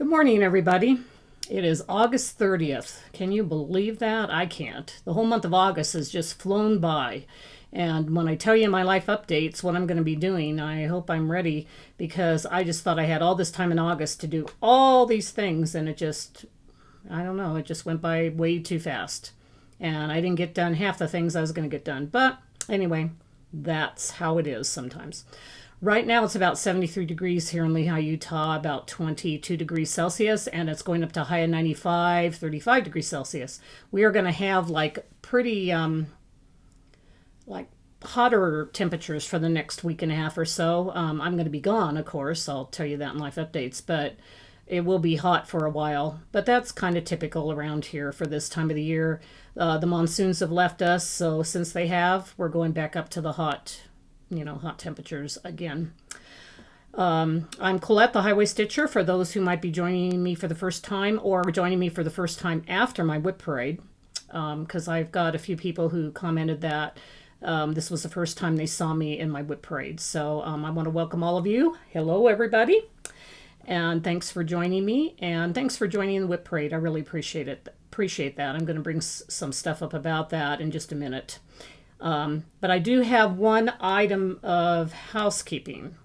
Good morning, everybody. It is August 30th. Can you believe that? I can't. The whole month of August has just flown by. And when I tell you my life updates, what I'm going to be doing, I hope I'm ready because I just thought I had all this time in August to do all these things, and it just, I don't know, it just went by way too fast. And I didn't get done half the things I was going to get done. But anyway, that's how it is sometimes. Right now it's about 73 degrees here in Lehi, Utah, about 22 degrees Celsius, and it's going up to high of 95, 35 degrees Celsius. We are going to have like pretty like hotter temperatures for the next week and a half or so. I'm going to be gone, of course. I'll tell you that in life updates, but it will be hot for a while. But that's kind of typical around here for this time of the year. The monsoons have left us, so since they have, we're going back up to the hot temperatures again. I'm Colette, the Highway Stitcher, for those who might be joining me for the first time or joining me for the first time after my WIP parade, because I've got a few people who commented that this was the first time they saw me in my WIP parade. So I want to welcome all of you. Hello, everybody. And thanks for joining me, and thanks for joining the WIP parade. I really appreciate it. Appreciate that. I'm going to bring some stuff up about that in just a minute. But I do have one item of housekeeping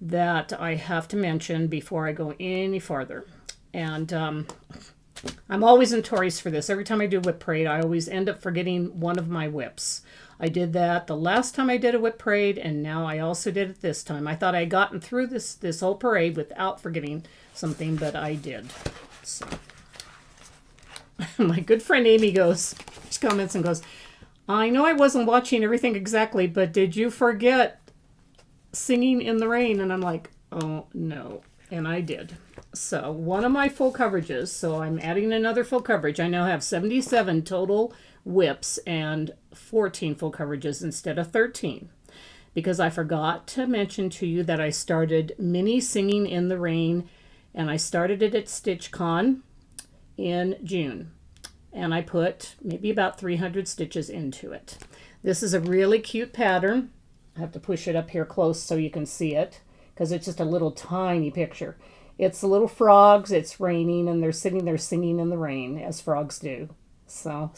that I have to mention before I go any farther. And I'm always notorious for this. Every time I do a WIP parade, I always end up forgetting one of my WIPs. I did that the last time I did a WIP parade, and now I also did it this time. I thought I had gotten through this whole parade without forgetting something, but I did. So my good friend Amy she comments and goes, I know I wasn't watching everything exactly, but did you forget Singing in the Rain? And I'm like, oh no. And I did. So one of my full coverages, so I'm adding another full coverage. I now have 77 total WIPs and 14 full coverages instead of 13. Because I forgot to mention to you that I started mini Singing in the Rain, and I started it at StitchCon in June. And I put maybe about 300 stitches into it. This is a really cute pattern. I have to push it up here close so you can see it, because it's just a little tiny picture. It's the little frogs, it's raining, and they're sitting there singing in the rain, as frogs do. So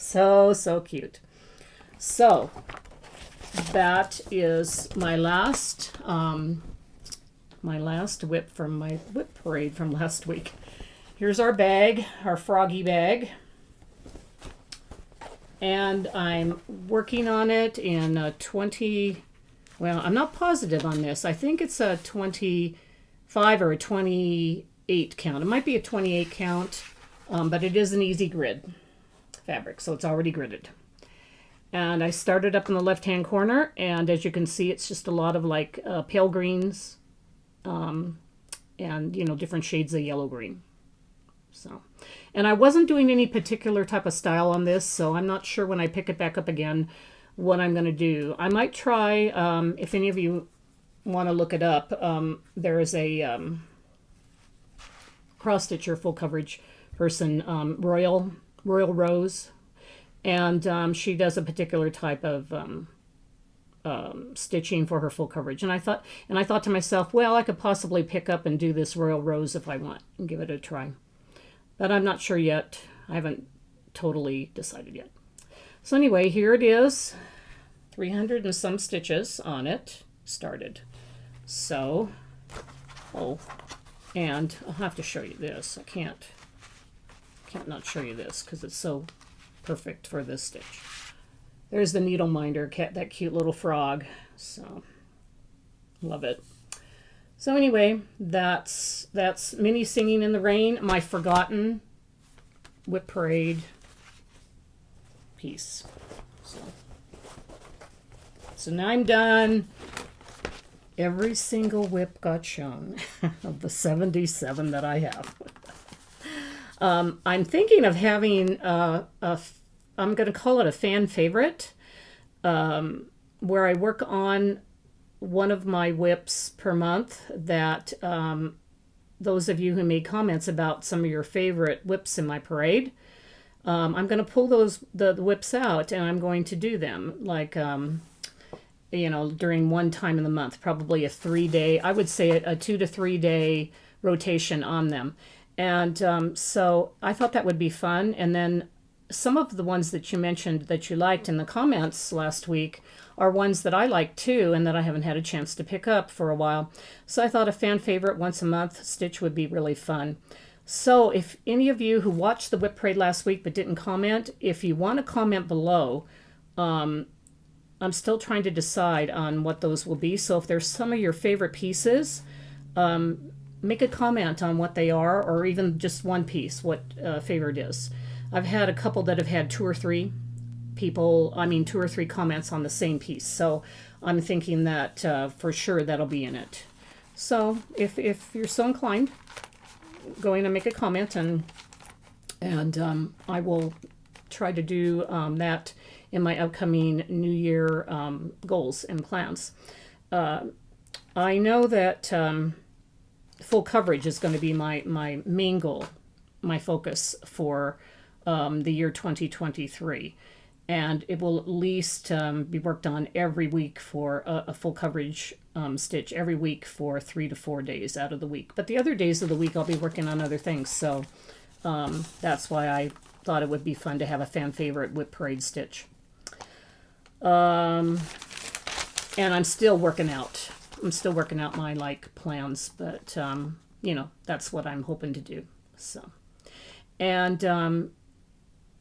cute. So, that is my last WIP from my WIP parade from last week. Here's our bag, our froggy bag. And I'm working on it in 20, well, I'm not positive on this. I think it's a 25 or a 28 count. It might be a 28 count, but it is an easy grid fabric, so it's already gridded. And I started up in the left-hand corner, and as you can see, it's just a lot of like pale greens and, different shades of yellow-green. So, and I wasn't doing any particular type of style on this, so I'm not sure when I pick it back up again what I'm going to do. I might try, if any of you want to look it up, there is a cross-stitcher full coverage person, Royal Rose, and she does a particular type of stitching for her full coverage. And I thought to myself, well, I could possibly pick up and do this Royal Rose if I want and give it a try. But I'm not sure yet. I haven't totally decided yet. So anyway, here it is. 300 and some stitches on it. Started. So, and I'll have to show you this. I can't not show you this because it's so perfect for this stitch. There's the needle minder, that cute little frog. So, love it. So anyway, that's mini Singing in the Rain, my forgotten WIP parade piece. So now I'm done. Every single WIP got shown of the 77 that I have. I'm thinking of having I'm going to call it a fan favorite, where I work on one of my WIPs per month that those of you who made comments about some of your favorite WIPs in my parade, I'm going to pull the WIPs out, and I'm going to do them like during one time in the month, probably a 3-day, I would say a 2 to 3 day rotation on them. And so I thought that would be fun. And then some of the ones that you mentioned that you liked in the comments last week are ones that I like too and that I haven't had a chance to pick up for a while. So I thought a fan favorite once a month stitch would be really fun. So if any of you who watched the WIP parade last week but didn't comment, if you want to comment below, I'm still trying to decide on what those will be. So if there's some of your favorite pieces, make a comment on what they are, or even just one piece, what favorite is. I've had a couple that have had two or three comments on the same piece. So I'm thinking that for sure that'll be in it. So if you're so inclined, go in and make a comment, and I will try to do that in my upcoming New Year goals and plans. I know that full coverage is going to be my main goal, my focus for the year 2023. And it will at least be worked on every week for a full coverage stitch, every week for 3 to 4 days out of the week. But the other days of the week I'll be working on other things. So that's why I thought it would be fun to have a fan favorite WIP parade stitch. And I'm still working out. My plans, but you know, that's what I'm hoping to do. So, and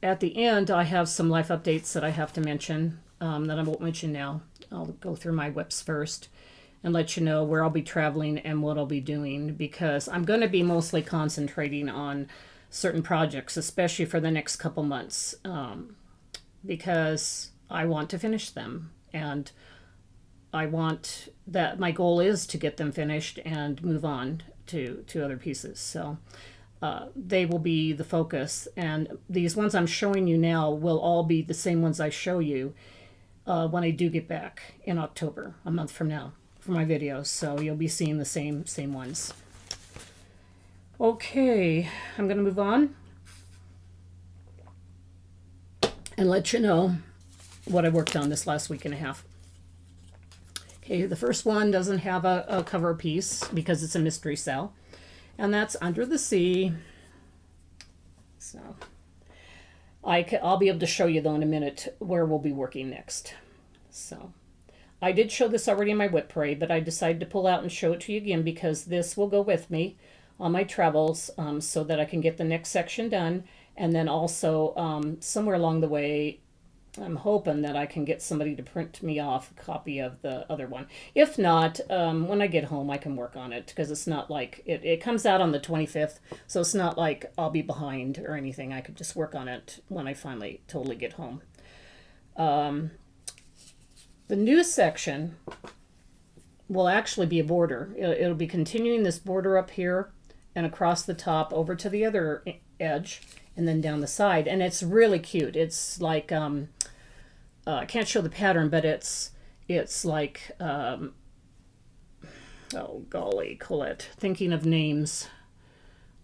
at the end, I have some life updates that I have to mention that I won't mention now. I'll go through my WIPs first and let you know where I'll be traveling and what I'll be doing, because I'm going to be mostly concentrating on certain projects, especially for the next couple months, because I want to finish them, and I want that my goal is to get them finished and move on to other pieces. So they will be the focus, and these ones I'm showing you now will all be the same ones I show you when I do get back in October, a month from now, for my videos. So you'll be seeing the same ones. Okay, I'm going to move on and let you know what I worked on this last week and a half. Okay, the first one doesn't have a cover piece because it's a mystery cell, and that's Under the Sea. So I'll be able to show you though in a minute where we'll be working next. So I did show this already in my WIP parade, but I decided to pull out and show it to you again because this will go with me on my travels, so that I can get the next section done, and then also somewhere along the way I'm hoping that I can get somebody to print me off a copy of the other one. If not, when I get home I can work on it, because it's not like it comes out on the 25th, so it's not like I'll be behind or anything. I could just work on it when I finally totally get home. The new section will actually be a border. It'll be continuing this border up here and across the top over to the other edge and then down the side, and it's really cute. It's like I can't show the pattern, but it's like oh golly, Colette, thinking of names.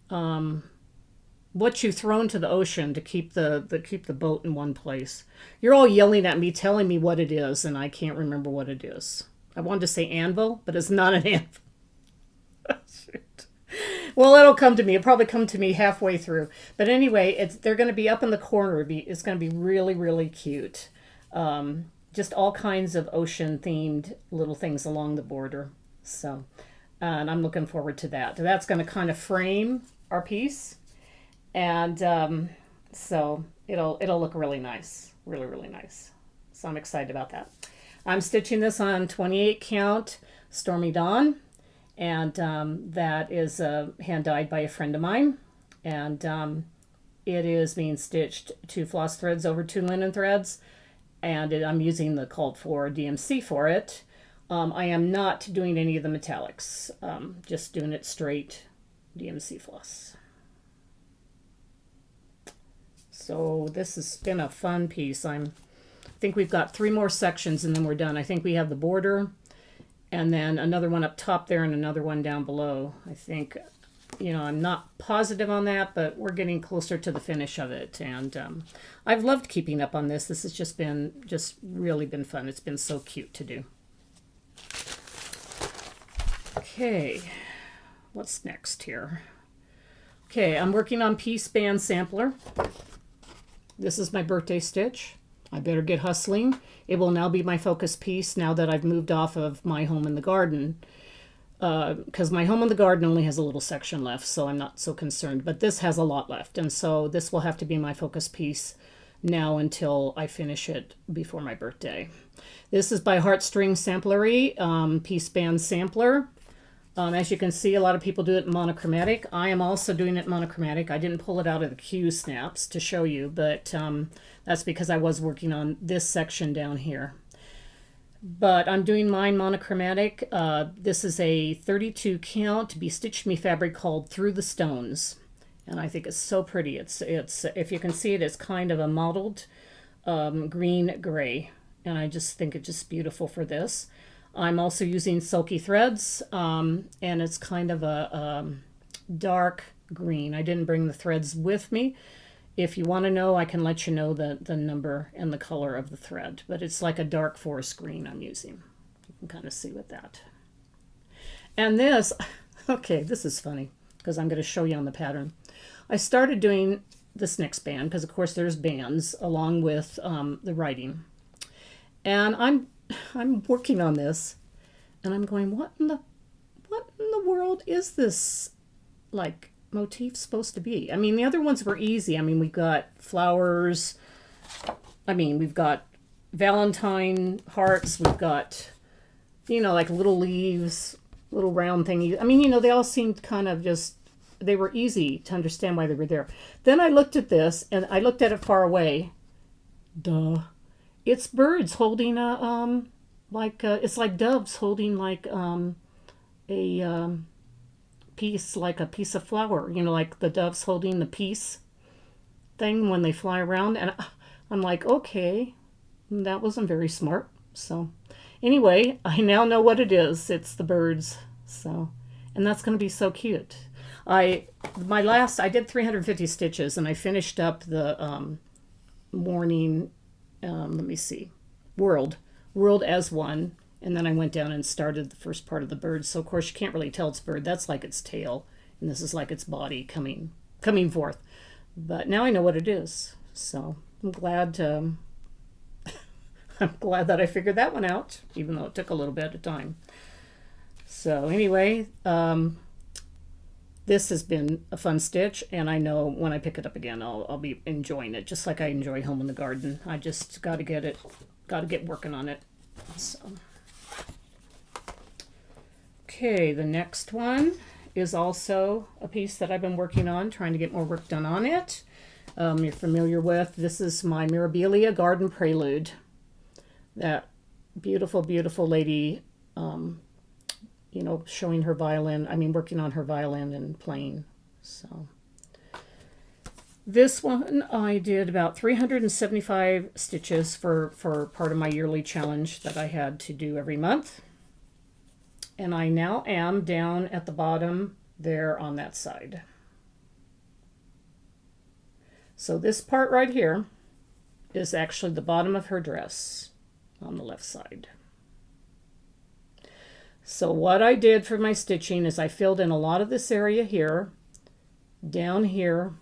What you throw into the ocean to keep the boat in one place. You're all yelling at me, telling me what it is, and I can't remember what it is. I wanted to say anvil, but it's not an anvil. Shoot. Well, it'll come to me. It'll probably come to me halfway through. But anyway, they're going to be up in the corner. It's going to be really, really cute. Just all kinds of ocean-themed little things along the border. So, and I'm looking forward to that. That's going to kind of frame our piece. And so it'll look really nice. Really, really nice. So I'm excited about that. I'm stitching this on 28 count Stormy Dawn. And that is hand-dyed by a friend of mine, and it is being stitched 2 floss threads over 2 linen threads, and I'm using the called for DMC for it. I am not doing any of the metallics, just doing it straight DMC floss. So this has been a fun piece. I think we've got 3 more sections and then we're done. I think we have the border, and then another one up top there and another one down below. I think, you know, I'm not positive on that, but we're getting closer to the finish of it. And I've loved keeping up on this. This has just really been fun. It's been so cute to do. Okay, what's next here? Okay, I'm working on Piece Band Sampler. This is my birthday stitch. I better get hustling. It will now be my focus piece now that I've moved off of my home in the garden. Because my home in the garden only has a little section left, so I'm not so concerned. But this has a lot left, and so this will have to be my focus piece now until I finish it before my birthday. This is by Heartstring Samplery, Piece Band Sampler. As you can see, a lot of people do it monochromatic. I am also doing it monochromatic. I didn't pull it out of the Q snaps to show you, but that's because I was working on this section down here. But I'm doing mine monochromatic. This is a 32 count Be Stitched Me fabric called Through the Stones. And I think it's so pretty. It's if you can see it, it's kind of a mottled green-gray. And I just think it's just beautiful for this. I'm also using Sulky Threads, and it's kind of a dark green. I didn't bring the threads with me. If you want to know, I can let you know the number and the color of the thread, but it's like a dark forest green I'm using. You can kind of see with that. And this, okay, this is funny because I'm going to show you on the pattern. I started doing this next band because, of course, there's bands along with the writing. And I'm working on this, and I'm going, what in the world is this, like, motif supposed to be? I mean, the other ones were easy. I mean, we've got flowers. I mean, we've got Valentine hearts. We've got, you know, like little leaves, little round thingies. I mean, you know, they all seemed kind of just, they were easy to understand why they were there. Then I looked at this, and I looked at it far away. Duh. It's birds holding a, it's like doves holding like a piece, like a piece of flower, you know, like the doves holding the peace thing when they fly around. And I'm like, okay, that wasn't very smart. So anyway, I now know what it is. It's the birds. So, and that's going to be so cute. I did 350 stitches, and I finished up the morning, let me see, world as one, and then I went down and started the first part of the bird. So of course you can't really tell it's bird. That's like its tail, and this is like its body coming forth. But now I know what it is, so I'm glad I'm glad that I figured that one out, even though it took a little bit of time. So anyway, this has been a fun stitch, and I know when I pick it up again, I'll be enjoying it, just like I enjoy Home in the Garden. I just got to get working on it. So, okay, the next one is also a piece that I've been working on, trying to get more work done on it. You're familiar with, this is my Mirabilia Garden Prelude. That beautiful, beautiful lady, you know, showing her violin, working on her violin and playing. So this one I did about 375 stitches for part of my yearly challenge that I had to do every month. And I now am down at the bottom there on that side. So this part right here is actually the bottom of her dress on the left side. So what I did for my stitching is I filled in a lot of this area here, down here,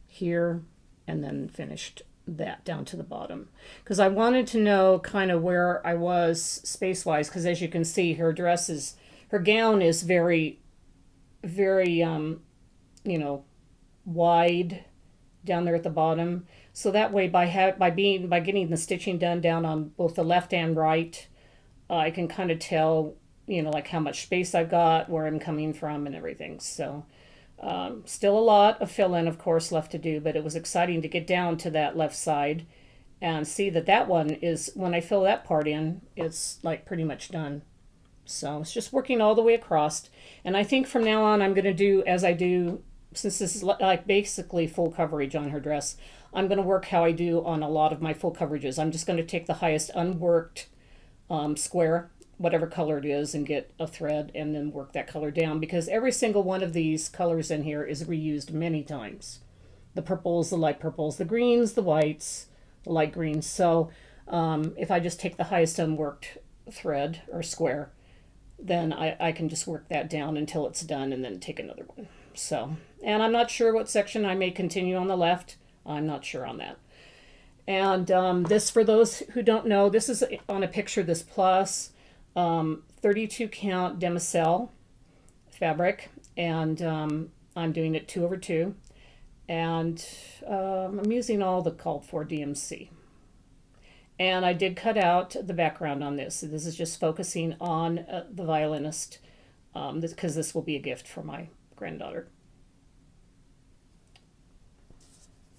here, and then finished that down to the bottom. Because I wanted to know kind of where I was space-wise, because as you can see, her gown is very, very, you know, wide down there at the bottom. So that way, by getting the stitching done down on both the left and right, I can kind of tell, you know, like how much space I've got, where I'm coming from, and everything. So still a lot of fill-in, of course, left to do, but it was exciting to get down to that left side and see that one is, when I fill that part in, it's like pretty much done. So it's just working all the way across. And I think from now on I'm going to do as I do, since this is like basically full coverage on her dress, I'm going to work how I do on a lot of my full coverages. I'm just going to take the highest unworked square, whatever color it is, and get a thread and then work that color down, because every single one of these colors in here is reused many times. The purples, the light purples, the greens, the whites, the light greens. So if I just take the highest unworked thread or square, then I can just work that down until it's done and then take another one. So, and I'm not sure what section I may continue on the left. I'm not sure on that. And this, for those who don't know, this is on a picture, this plus 32 count demoiselle fabric, and I'm doing it 2/2, and I'm using all the called for DMC. And I did cut out the background on this. So this is just focusing on the violinist, because this will be a gift for my granddaughter.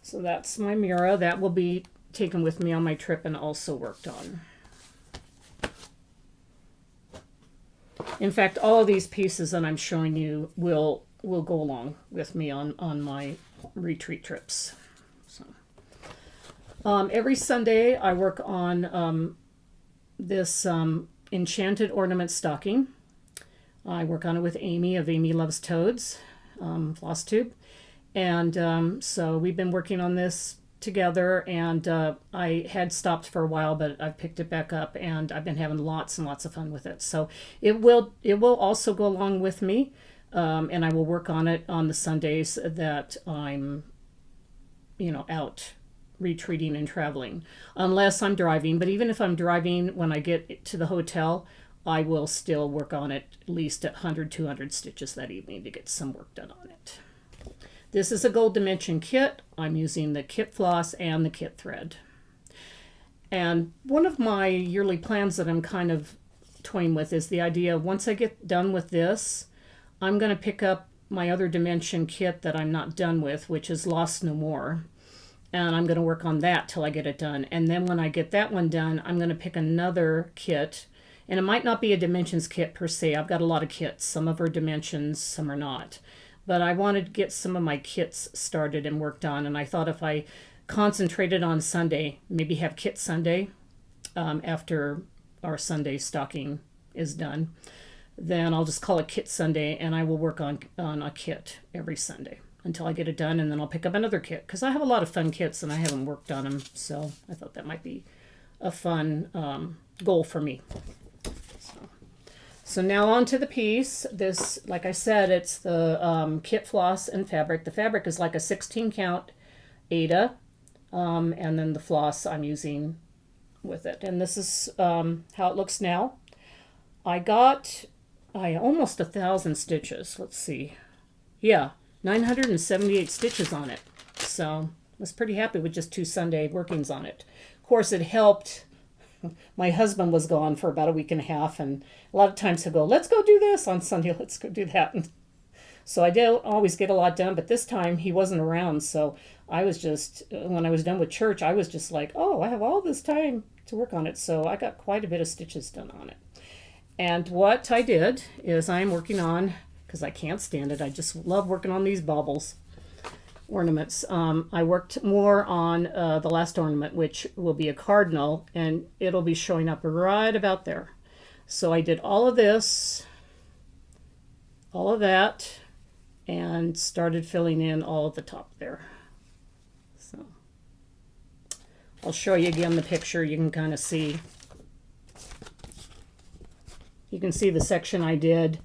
So that's my Mira. That will be taken with me on my trip and also worked on. In fact, all of these pieces that I'm showing you will go along with me on my retreat trips. So, every Sunday I work on this enchanted ornament stocking. I work on it with Amy of Amy Loves Toads, Floss Tube. And so we've been working on this together, and I had stopped for a while, but I've picked it back up, and I've been having lots and lots of fun with it. So it will also go along with me, and I will work on it on the Sundays that I'm, out retreating and traveling, unless I'm driving. But even if I'm driving, when I get to the hotel, I will still work on it at least 100, 200 stitches that evening to get some work done on it. This is a gold dimension kit. I'm using the kit floss and the kit thread. And one of my yearly plans that I'm kind of toying with is the idea, once I get done with this, I'm going to pick up my other dimension kit that I'm not done with, which is Lost No More. And I'm going to work on that till I get it done. And then when I get that one done, I'm going to pick another kit. And it might not be a dimensions kit per se. I've got a lot of kits. Some of are dimensions, some are not. But I wanted to get some of my kits started and worked on, and I thought if I concentrated on Sunday, maybe have Kit Sunday after our Sunday stocking is done, then I'll just call it Kit Sunday, and I will work on a kit every Sunday until I get it done, and then I'll pick up another kit, because I have a lot of fun kits and I haven't worked on them, so I thought that might be a fun goal for me. So now on to the piece. This, like I said, it's the kit floss and fabric. The fabric is like a 16 count Aida, and then the floss I'm using with it. And this is how it looks now. I almost 1,000 stitches. Let's see. Yeah, 978 stitches on it. So I was pretty happy with just 2 Sunday workings on it. Of course, it helped. My husband was gone for about a week and a half, and a lot of times he'll go, let's go do this on Sunday, let's go do that. And so I don't always get a lot done, but this time he wasn't around, so I was just, when I was done with church, I was just like, oh, I have all this time to work on it. So I got quite a bit of stitches done on it. And what I did is I'm working on, because I can't stand it, I just love working on these baubles. Ornaments. I worked more on the last ornament, which will be a cardinal, and it'll be showing up right about there. So I did all of this, all of that, and started filling in all of the top there. So I'll show you again the picture. You can kind of see. You can see the section I did,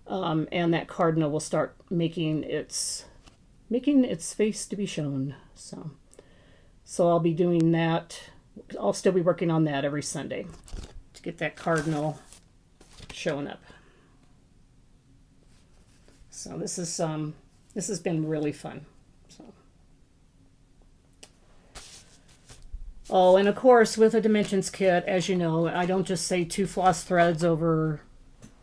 and that cardinal will start making its face to be shown. So I'll be doing that. I'll still be working on that every Sunday to get that cardinal showing up. So this has been really fun. So, oh, and of course with a dimensions kit, as you know, I don't just say 2 floss threads over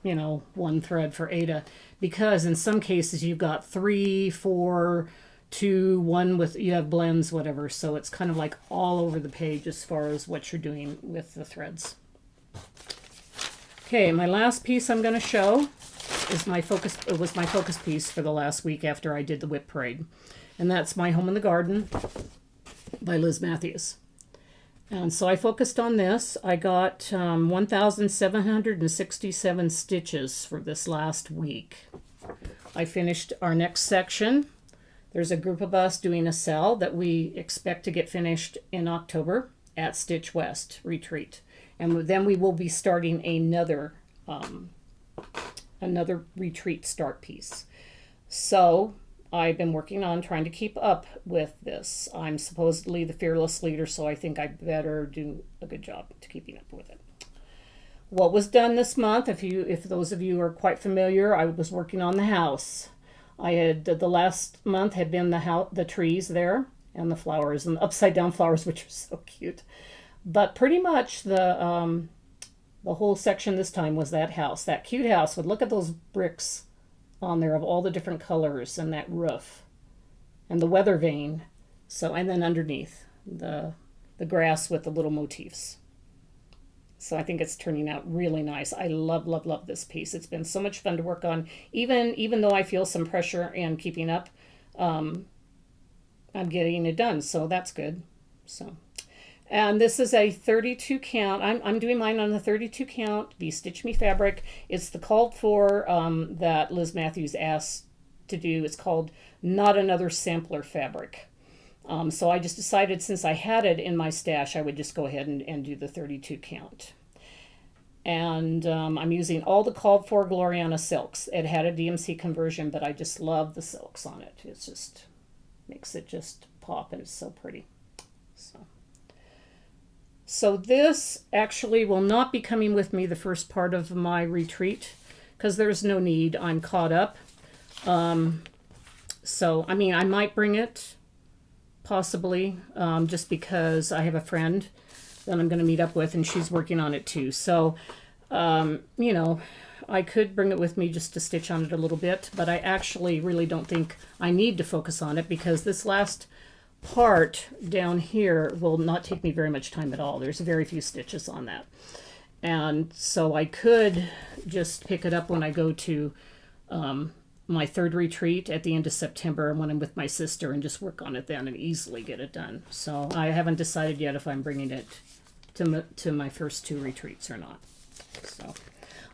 1 thread for Aida, because in some cases you've got 3, 4, 2, 1 with, you have blends, whatever. So it's kind of like all over the page as far as what you're doing with the threads. Okay, my last piece I'm going to show is my focus. It was my focus piece for the last week after I did the WIP parade, and that's My Home in the Garden by Liz Matthews. And so I focused on this. I got 1,767 stitches for this last week. I finished our next section. There's a group of us doing a cell that we expect to get finished in October at Stitch West Retreat. And then we will be starting another retreat start piece. So I've been working on trying to keep up with this. I'm supposedly the fearless leader, so I think I better do a good job to keeping up with it. What was done this month, if those of you are quite familiar, I was working on the house. I had the last month had been the trees there and the flowers and the upside down flowers, which are so cute. But pretty much the whole section this time was that house, that cute house. But look at those bricks on there of all the different colors and that roof and the weather vane. So, and then underneath the grass with the little motifs. So I think it's turning out really nice. I love, love, love this piece. It's been so much fun to work on. Even though I feel some pressure and keeping up, I'm getting it done. So that's good. So, and this is a 32 count. I'm doing mine on the 32 count, Be Stitch Me fabric. It's the called for that Liz Matthews asked to do. It's called Not Another Sampler Fabric. So I just decided since I had it in my stash, I would just go ahead and do the 32 count. And I'm using all the called for Gloriana silks. It had a DMC conversion, but I just love the silks on it. It just makes it just pop, and it's so pretty. So this actually will not be coming with me the first part of my retreat because there's no need. I'm caught up. So, I mean, I might bring it possibly, just because I have a friend that I'm going to meet up with and she's working on it too. So, you know, I could bring it with me just to stitch on it a little bit, but I actually really don't think I need to focus on it because this last part down here will not take me very much time at all. There's very few stitches on that. And so I could just pick it up when I go to my third retreat at the end of September when I'm with my sister and just work on it then and easily get it done. So I haven't decided yet if I'm bringing it to my first two retreats or not. So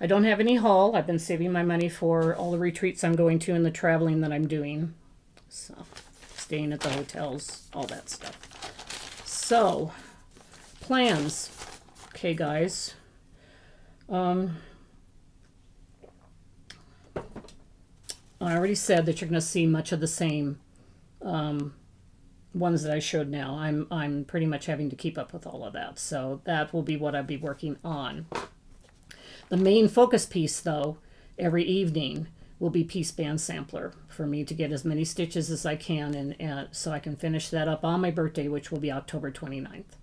I don't have any haul. I've been saving my money for all the retreats I'm going to and the traveling that I'm doing. So staying at the hotels, all that stuff. So plans. Okay, guys. I already said that you're going to see much of the same ones that I showed now. I'm pretty much having to keep up with all of that. So that will be what I'll be working on. The main focus piece, though, every evening will be Piece Band Sampler for me to get as many stitches as I can and so I can finish that up on my birthday, which will be October 29th.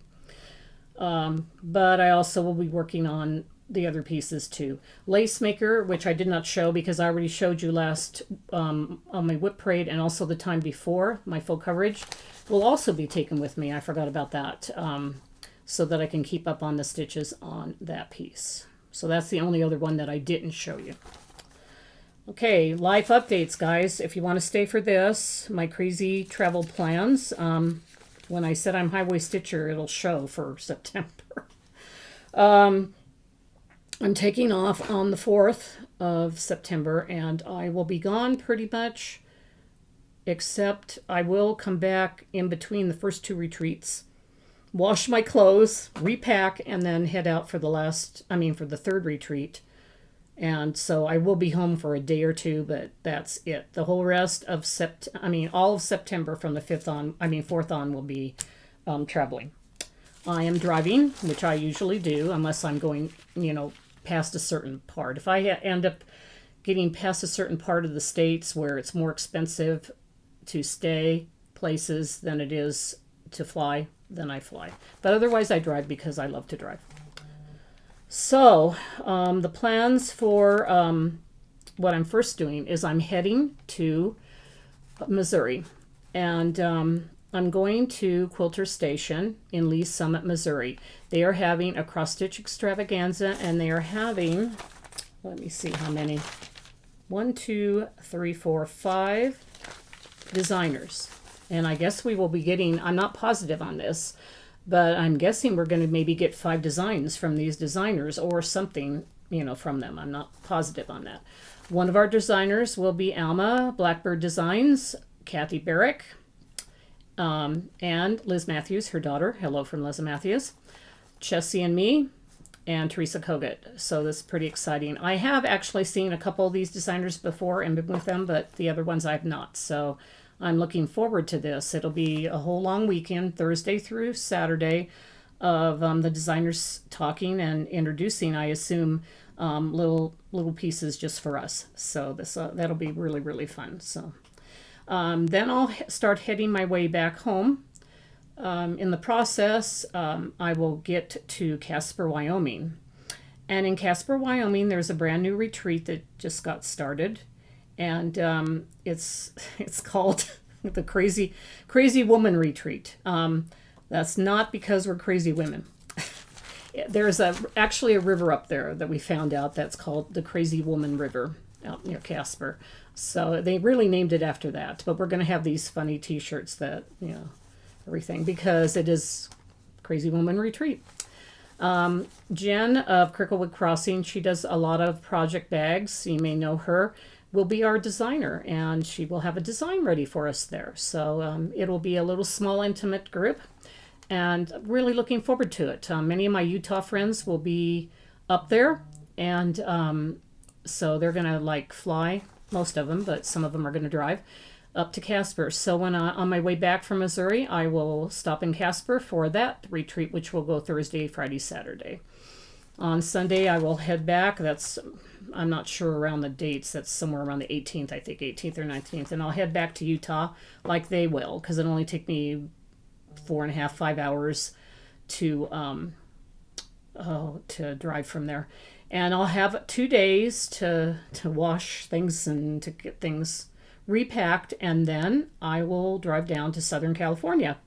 But I also will be working on the other pieces too. Lace Maker, which I did not show because I already showed you last on my WIP parade and also the time before, my full coverage, will also be taken with me. I forgot about that, so that I can keep up on the stitches on that piece. So that's the only other one that I didn't show you. Okay, life updates, guys. If you want to stay for this, my crazy travel plans. When I said I'm Highway Stitcher, it'll show for September. I'm taking off on the 4th of September, and I will be gone pretty much, except I will come back in between the first two retreats, wash my clothes, repack, and then head out for the third retreat. And so I will be home for a day or two, but that's it. The whole rest of all of September from the 4th on will be traveling. I am driving, which I usually do, unless I'm going, past a certain part. If I end up getting past a certain part of the States where it's more expensive to stay places than it is to fly, then I fly. But otherwise I drive because I love to drive. So the plans for what I'm first doing is I'm heading to Missouri, and I'm going to Quilter Station in Lee Summit, Missouri. They are having a cross-stitch extravaganza, and they are having, let me see how many, 1, 2, 3, 4, 5 designers. And I guess we will be getting, I'm not positive on this, but I'm guessing we're going to maybe get 5 designs from these designers or something, from them. I'm not positive on that. One of our designers will be Alma Blackbird Designs, Kathy Barrick, and Liz Matthews, her daughter. Hello from Liz Matthews. Chessie and me. and Teresa Kogut. So this is pretty exciting. I have actually seen a couple of these designers before and been with them, but the other ones I've not. So I'm looking forward to this. It'll be a whole long weekend, Thursday through Saturday, of the designers talking and introducing, I assume, little pieces just for us. So this that'll be really, really fun. So then I'll start heading my way back home. In the process, I will get to Casper, Wyoming. And in Casper, Wyoming, there's a brand new retreat that just got started. And it's called the Crazy Woman Retreat. That's not because we're crazy women. There's actually a river up there that we found out that's called the Crazy Woman River out near Casper. So they really named it after that. But we're going to have these funny T-shirts that, everything, because it is Crazy Woman Retreat. Jen of Cricklewood Crossing, she does a lot of project bags. You may know her, will be our designer, and she will have a design ready for us there. So it'll be a little small, intimate group, and really looking forward to it. Many of my Utah friends will be up there, and so they're going to fly, most of them, but some of them are going to drive up to Casper. So when on my way back from Missouri, I will stop in Casper for that retreat, which will go Thursday, Friday, Saturday. On Sunday, I will head back. I'm not sure around the dates. That's somewhere around the 18th, I think, 18th or 19th. And I'll head back to Utah like they will, because it'll only take me 4.5, 5 hours to drive from there. And I'll have 2 days to wash things and to get things repacked, and then I will drive down to Southern California.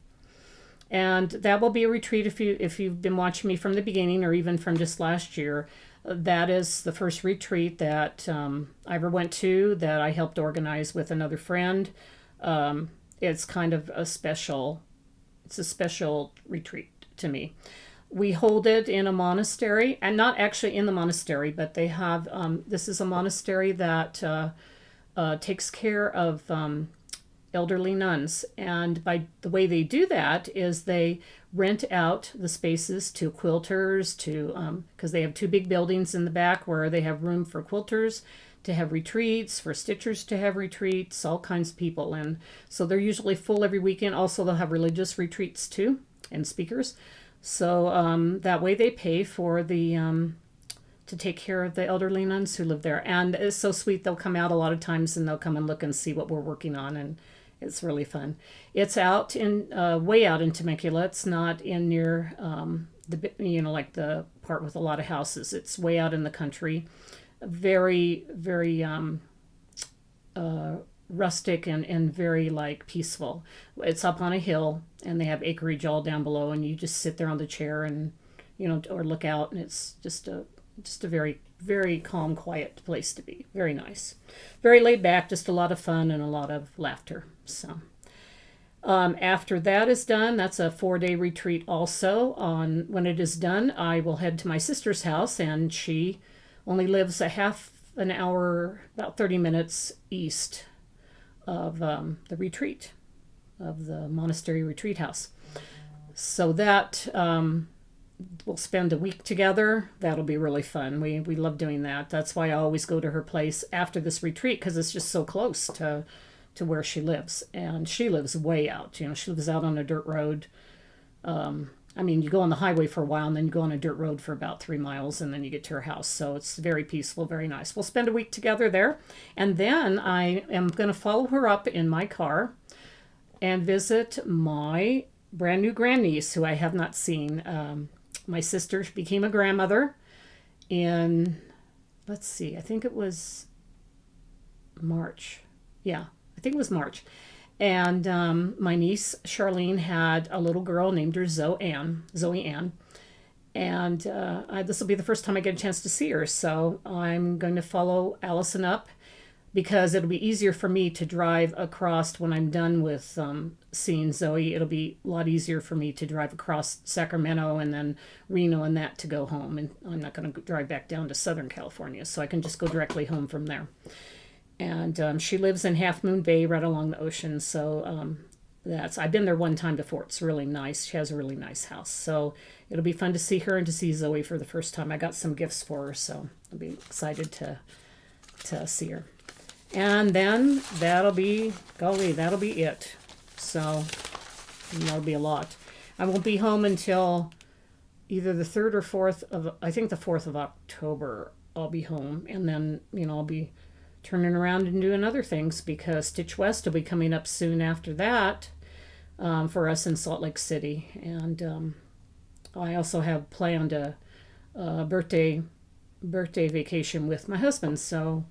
And that will be a retreat. If you've been watching me from the beginning, or even from just last year, that is the first retreat that I ever went to, that I helped organize with another friend. It's kind of a special retreat to me. We hold it in a monastery, and not actually in the monastery, but they have, this is a monastery that takes care of elderly nuns. And by the way they do that is they rent out the spaces to quilters, because they have 2 big buildings in the back where they have room for quilters to have retreats, for stitchers to have retreats, all kinds of people. And so they're usually full every weekend. Also, they'll have religious retreats too, and speakers. So that way they pay for the to take care of the elderly nuns who live there. And it's so sweet. They'll come out a lot of times and they'll come and look and see what we're working on, and it's really fun. It's out in way out in Temecula. It's not in near like the part with a lot of houses. It's way out in the country. Very, very rustic and very peaceful. It's up on a hill, and they have acreage all down below, and you just sit there on the chair and or look out, and it's just a very, very calm, quiet place to be. Very nice, very laid back, just a lot of fun and a lot of laughter. So after that is done, that's a 4-day retreat also. When it is done, I will head to my sister's house, and she only lives a half an hour, about 30 minutes east of the retreat, of the monastery retreat house. So that we'll spend a week together. That'll be really fun. We love doing that. That's why I always go to her place after this retreat, because it's just so close to where she lives. And she lives way out. She lives out on a dirt road. You go on the highway for a while, and then you go on a dirt road for about 3 miles, and then you get to her house. So it's very peaceful, very nice. We'll spend a week together there. And then I am going to follow her up in my car and visit my brand new grandniece, who I have not seen. My sister became a grandmother in, I think it was March. Yeah, I think it was March. And my niece, Charlene, had a little girl named her Zoe Ann. And this will be the first time I get a chance to see her. So I'm going to follow Allison up, because it'll be easier for me to drive across when I'm done with seeing Zoe. It'll be a lot easier for me to drive across Sacramento and then Reno and that to go home. And I'm not going to drive back down to Southern California, so I can just go directly home from there. And she lives in Half Moon Bay, right along the ocean. So that's I've been there one time before. It's really nice. She has a really nice house. So it'll be fun to see her and to see Zoe for the first time. I got some gifts for her, so I'll be excited to see her. And then that'll be, golly, that'll be it. So that'll be a lot. I won't be home until either the 3rd or 4th of, I think the 4th of October, I'll be home. And then, I'll be turning around and doing other things because Stitch West will be coming up soon after that for us in Salt Lake City. And I also have planned a birthday vacation with my husband. So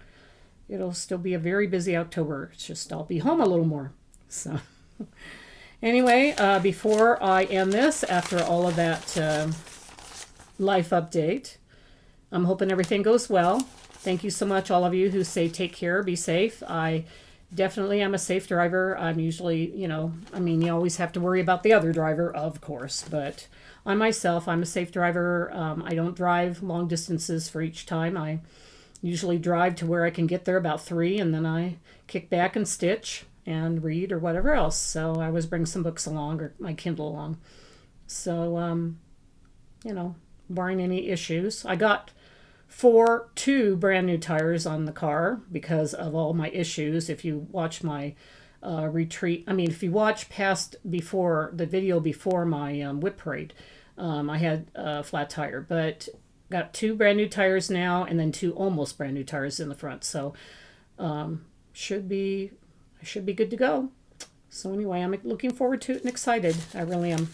it'll still be a very busy October. It's just I'll be home a little more. So anyway, before I end this, after all of that life update, I'm hoping everything goes well. Thank you so much, all of you who say take care, be safe. I definitely am a safe driver. I'm usually, you always have to worry about the other driver, of course, but I myself, I'm a safe driver. I don't drive long distances for each time. I usually drive to where I can get there about 3, and then I kick back and stitch and read or whatever else. So I always bring some books along or my Kindle along. So, barring any issues. I got 2 brand new tires on the car because of all my issues. If you watch my if you watch before the video before my WIP parade, I had a flat tire, but got 2 brand new tires now, and then 2 almost brand new tires in the front. So I should be good to go. So anyway, I'm looking forward to it and excited. I really am.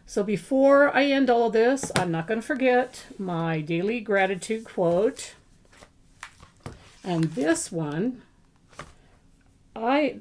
So before I end all of this, I'm not going to forget my daily gratitude quote. And this one, I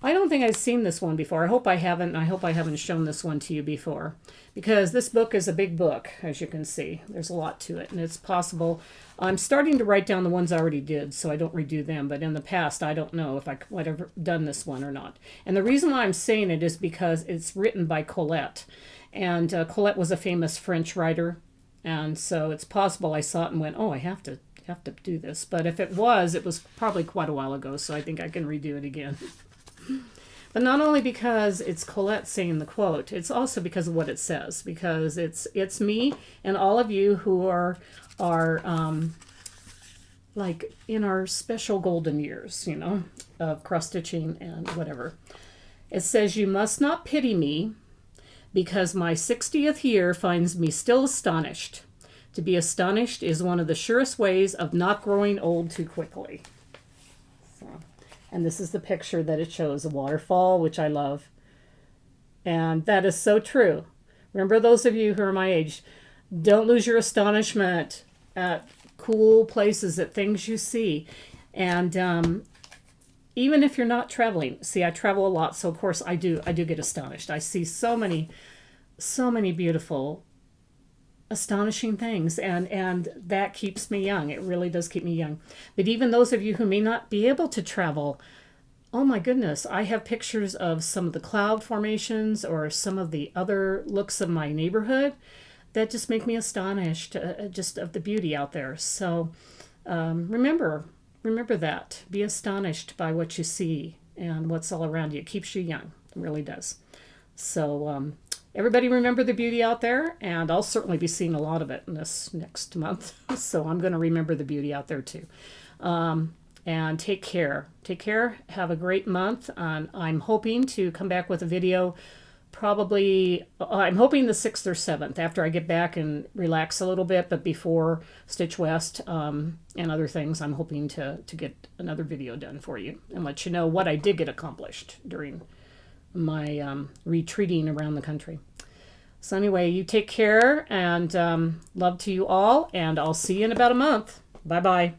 don't think I've seen this one before. I hope I haven't. I hope I haven't shown this one to you before, because this book is a big book, as you can see. There's a lot to it, and it's possible. I'm starting to write down the ones I already did, so I don't redo them. But in the past, I don't know if I would have done this one or not. And the reason why I'm saying it is because it's written by Colette, and Colette was a famous French writer, and so it's possible I saw it and went, "Oh, I have to do this." But if it was probably quite a while ago, so I think I can redo it again. But not only because it's Colette saying the quote, it's also because of what it says, because it's me and all of you who are like in our special golden years, of cross stitching and whatever. It says, "You must not pity me, because my 60th year finds me still astonished. To be astonished is one of the surest ways of not growing old too quickly." And this is the picture that it shows, a waterfall, which I love. And that is so true. Remember, those of you who are my age, don't lose your astonishment at cool places, at things you see. And even if you're not traveling, see, I travel a lot, so of course I do get astonished. I see so many beautiful, astonishing things, and that keeps me young. It really does keep me young. But even those of you who may not be able to travel, oh my goodness, I have pictures of some of the cloud formations or some of the other looks of my neighborhood that just make me astonished, just of the beauty out there. So remember that. Be astonished by what you see and what's all around you. It keeps you young. It really does. So everybody remember the beauty out there, and I'll certainly be seeing a lot of it in this next month. So I'm going to remember the beauty out there too. And take care. Take care. Have a great month. I'm hoping to come back with a video probably, I'm hoping the 6th or 7th, after I get back and relax a little bit, but before Stitch West and other things. I'm hoping to get another video done for you and let you know what I did get accomplished during my retreating around the country. So anyway, you take care, and love to you all, and I'll see you in about a month. Bye-bye.